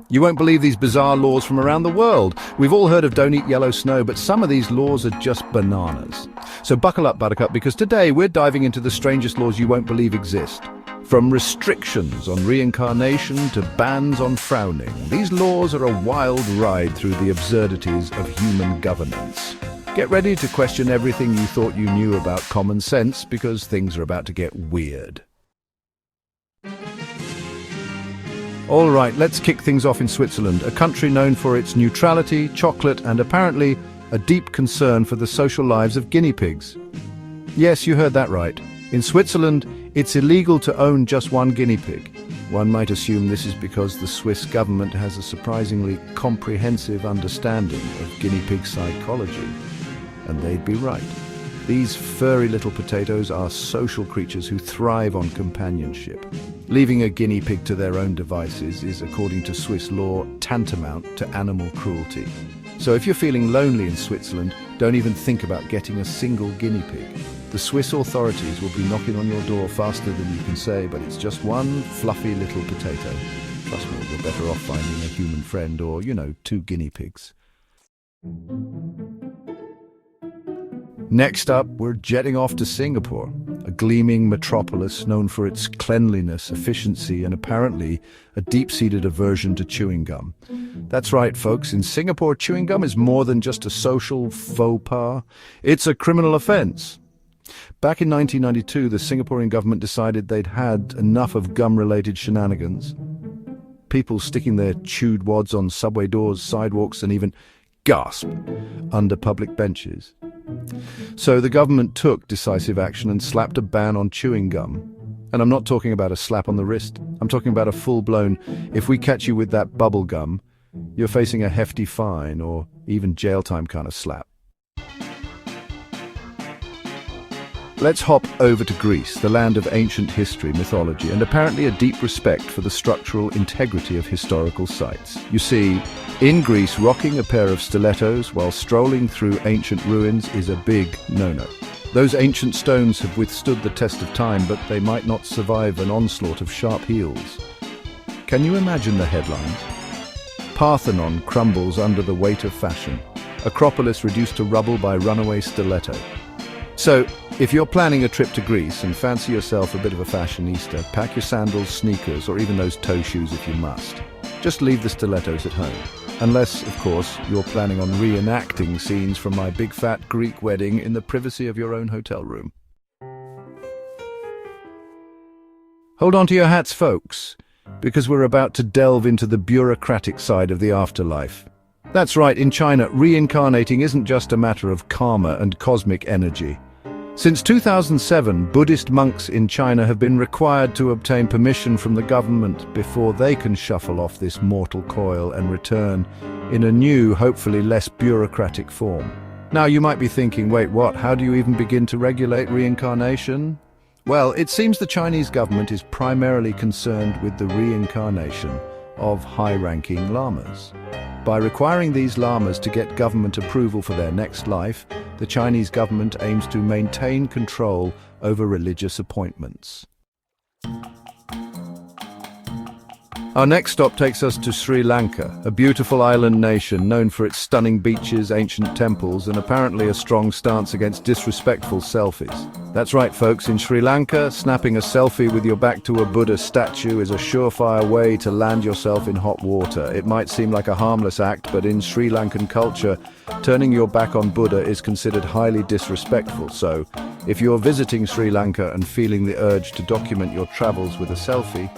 You won't believe these bizarre laws from around the world. We've all heard of don't eat yellow snow, but some of these laws are just bananas. So buckle up, Buttercup, because today we're diving into the strangest laws you won't believe exist. From restrictions on reincarnation to bans on frowning, these laws are a wild ride through the absurdities of human governance. Get ready to question everything you thought you knew about common sense, because things are about to get weird. All right, let's kick things off in Switzerland, a country known for its neutrality, chocolate, and apparently a deep concern for the social lives of guinea pigs. Yes, you heard that right. In Switzerland, it's illegal to own just one guinea pig. One might assume this is because the Swiss government has a surprisingly comprehensive understanding of guinea pig psychology. And they'd be right. These furry little potatoes are social creatures who thrive on companionship. Leaving a guinea pig to their own devices is, according to Swiss law, tantamount to animal cruelty. So if you're feeling lonely in Switzerland, don't even think about getting a single guinea pig. The Swiss authorities will be knocking on your door faster than you can say, but it's just one fluffy little potato. Trust me, you're better off finding a human friend or, two guinea pigs. Next up, we're jetting off to Singapore, a gleaming metropolis known for its cleanliness, efficiency, and apparently a deep-seated aversion to chewing gum. That's right, folks. In Singapore, chewing gum is more than just a social faux pas. It's a criminal offense. Back in 1992, the Singaporean government decided they'd had enough of gum-related shenanigans. People sticking their chewed wads on subway doors, sidewalks, and even, gasp, under public benches. So the government took decisive action and slapped a ban on chewing gum. And I'm not talking about a slap on the wrist. I'm talking about a full-blown, if we catch you with that bubble gum, you're facing a hefty fine or even jail time kind of slap. Let's hop over to Greece, the land of ancient history, mythology, and apparently a deep respect for the structural integrity of historical sites. You see, in Greece, rocking a pair of stilettos while strolling through ancient ruins is a big no-no. Those ancient stones have withstood the test of time, but they might not survive an onslaught of sharp heels. Can you imagine the headlines? Parthenon crumbles under the weight of fashion. Acropolis reduced to rubble by runaway stiletto. So, if you're planning a trip to Greece and fancy yourself a bit of a fashionista, pack your sandals, sneakers, or even those toe shoes if you must. Just leave the stilettos at home. Unless, of course, you're planning on reenacting scenes from my big fat Greek wedding in the privacy of your own hotel room. Hold on to your hats, folks, because we're about to delve into the bureaucratic side of the afterlife. That's right, in China, reincarnating isn't just a matter of karma and cosmic energy. Since 2007, Buddhist monks in China have been required to obtain permission from the government before they can shuffle off this mortal coil and return in a new, hopefully less bureaucratic form. Now you might be thinking, wait, what? How do you even begin to regulate reincarnation? Well, it seems the Chinese government is primarily concerned with the reincarnation of high-ranking lamas. By requiring these lamas to get government approval for their next life, the Chinese government aims to maintain control over religious appointments. Our next stop takes us to Sri Lanka, a beautiful island nation known for its stunning beaches, ancient temples, and apparently a strong stance against disrespectful selfies. That's right, folks, in Sri Lanka, snapping a selfie with your back to a Buddha statue is a surefire way to land yourself in hot water. It might seem like a harmless act, but in Sri Lankan culture, turning your back on Buddha is considered highly disrespectful. So, if you're visiting Sri Lanka and feeling the urge to document your travels with a selfie,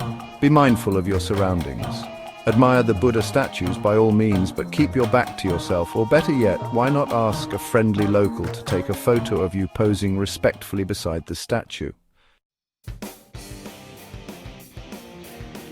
be mindful of your surroundings. Admire the Buddha statues by all means, but keep your back to yourself, or better yet, why not ask a friendly local to take a photo of you posing respectfully beside the statue?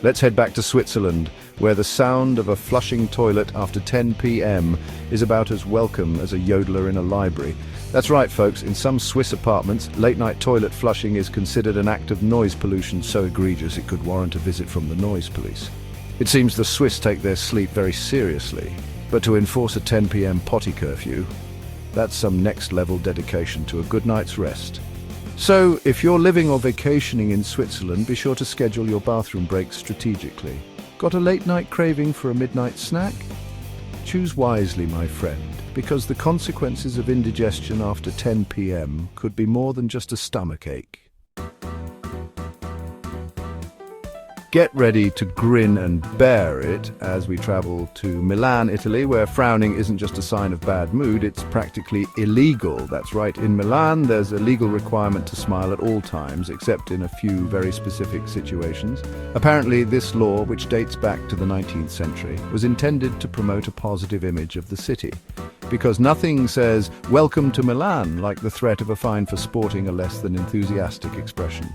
Let's head back to Switzerland, where the sound of a flushing toilet after 10 p.m. is about as welcome as a yodeler in a library. That's right, folks, in some Swiss apartments, late-night toilet flushing is considered an act of noise pollution so egregious it could warrant a visit from the noise police. It seems the Swiss take their sleep very seriously, but to enforce a 10 p.m. potty curfew, that's some next-level dedication to a good night's rest. So, if you're living or vacationing in Switzerland, be sure to schedule your bathroom breaks strategically. Got a late-night craving for a midnight snack? Choose wisely, my friend, because the consequences of indigestion after 10 p.m. could be more than just a stomachache. Get ready to grin and bear it as we travel to Milan, Italy, where frowning isn't just a sign of bad mood, it's practically illegal. That's right, in Milan there's a legal requirement to smile at all times, except in a few very specific situations. Apparently this law, which dates back to the 19th century, was intended to promote a positive image of the city. Because nothing says, "Welcome to Milan," like the threat of a fine for sporting a less than enthusiastic expression.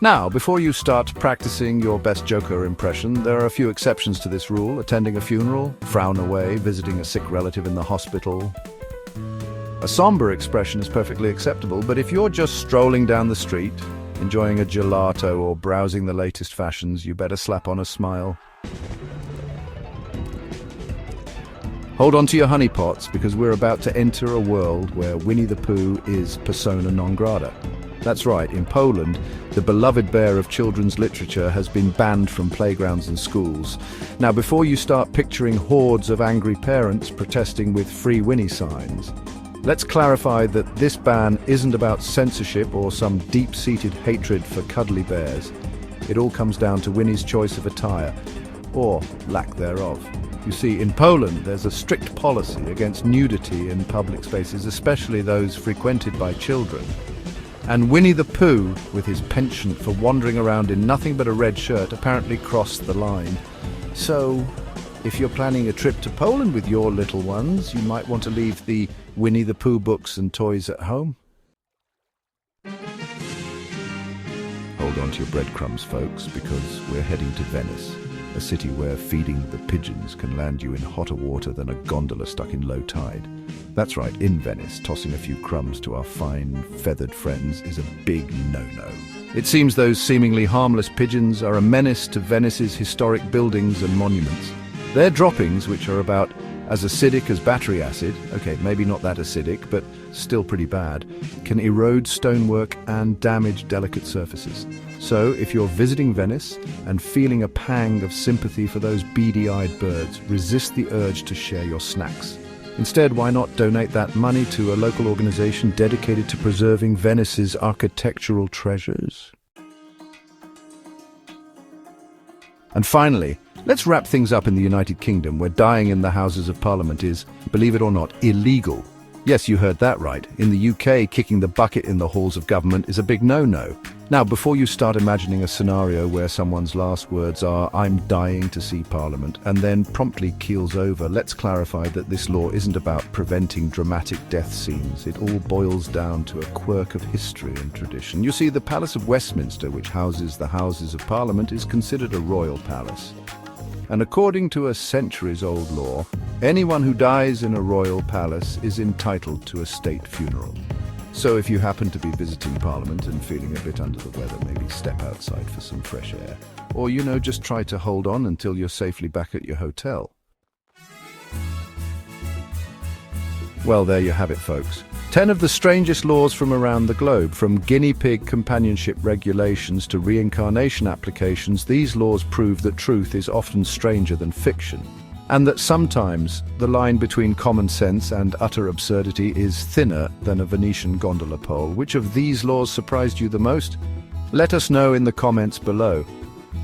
Now, before you start practicing your best Joker impression, there are a few exceptions to this rule. Attending a funeral, frown away, visiting a sick relative in the hospital. A somber expression is perfectly acceptable, but if you're just strolling down the street, enjoying a gelato or browsing the latest fashions, you better slap on a smile. Hold on to your honeypots, because we're about to enter a world where Winnie the Pooh is persona non grata. That's right, in Poland, the beloved bear of children's literature has been banned from playgrounds and schools. Now, before you start picturing hordes of angry parents protesting with Free Winnie signs, let's clarify that this ban isn't about censorship or some deep-seated hatred for cuddly bears. It all comes down to Winnie's choice of attire, or lack thereof. You see, in Poland, there's a strict policy against nudity in public spaces, especially those frequented by children. And Winnie the Pooh, with his penchant for wandering around in nothing but a red shirt, apparently crossed the line. So, if you're planning a trip to Poland with your little ones, you might want to leave the Winnie the Pooh books and toys at home. Hold on to your breadcrumbs, folks, because we're heading to Venice, a city where feeding the pigeons can land you in hotter water than a gondola stuck in low tide. That's right, in Venice, tossing a few crumbs to our fine, feathered friends is a big no-no. It seems those seemingly harmless pigeons are a menace to Venice's historic buildings and monuments. Their droppings, which are about as acidic as battery acid, okay, maybe not that acidic, but still pretty bad, can erode stonework and damage delicate surfaces. So, if you're visiting Venice and feeling a pang of sympathy for those beady-eyed birds, resist the urge to share your snacks. Instead, why not donate that money to a local organization dedicated to preserving Venice's architectural treasures? And finally, let's wrap things up in the United Kingdom, where dying in the Houses of Parliament is, believe it or not, illegal. Yes, you heard that right. In the UK, kicking the bucket in the halls of government is a big no-no. Now, before you start imagining a scenario where someone's last words are, "I'm dying to see Parliament," and then promptly keels over, let's clarify that this law isn't about preventing dramatic death scenes. It all boils down to a quirk of history and tradition. You see, the Palace of Westminster, which houses the Houses of Parliament, is considered a royal palace. And according to a centuries-old law, anyone who dies in a royal palace is entitled to a state funeral. So if you happen to be visiting Parliament and feeling a bit under the weather, maybe step outside for some fresh air. Or, just try to hold on until you're safely back at your hotel. Well, there you have it, folks. 10 of the strangest laws from around the globe, from guinea pig companionship regulations to reincarnation applications. These laws prove that truth is often stranger than fiction, and that sometimes the line between common sense and utter absurdity is thinner than a Venetian gondola pole. Which of these laws surprised you the most? Let us know in the comments below.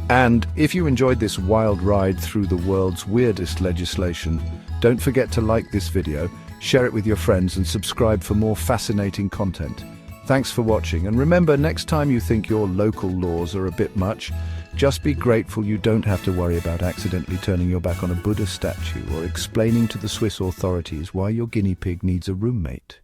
And if you enjoyed this wild ride through the world's weirdest legislation, don't forget to like this video, share it with your friends, and subscribe for more fascinating content. Thanks for watching, and remember, next time you think your local laws are a bit much, just be grateful you don't have to worry about accidentally turning your back on a Buddha statue or explaining to the Swiss authorities why your guinea pig needs a roommate.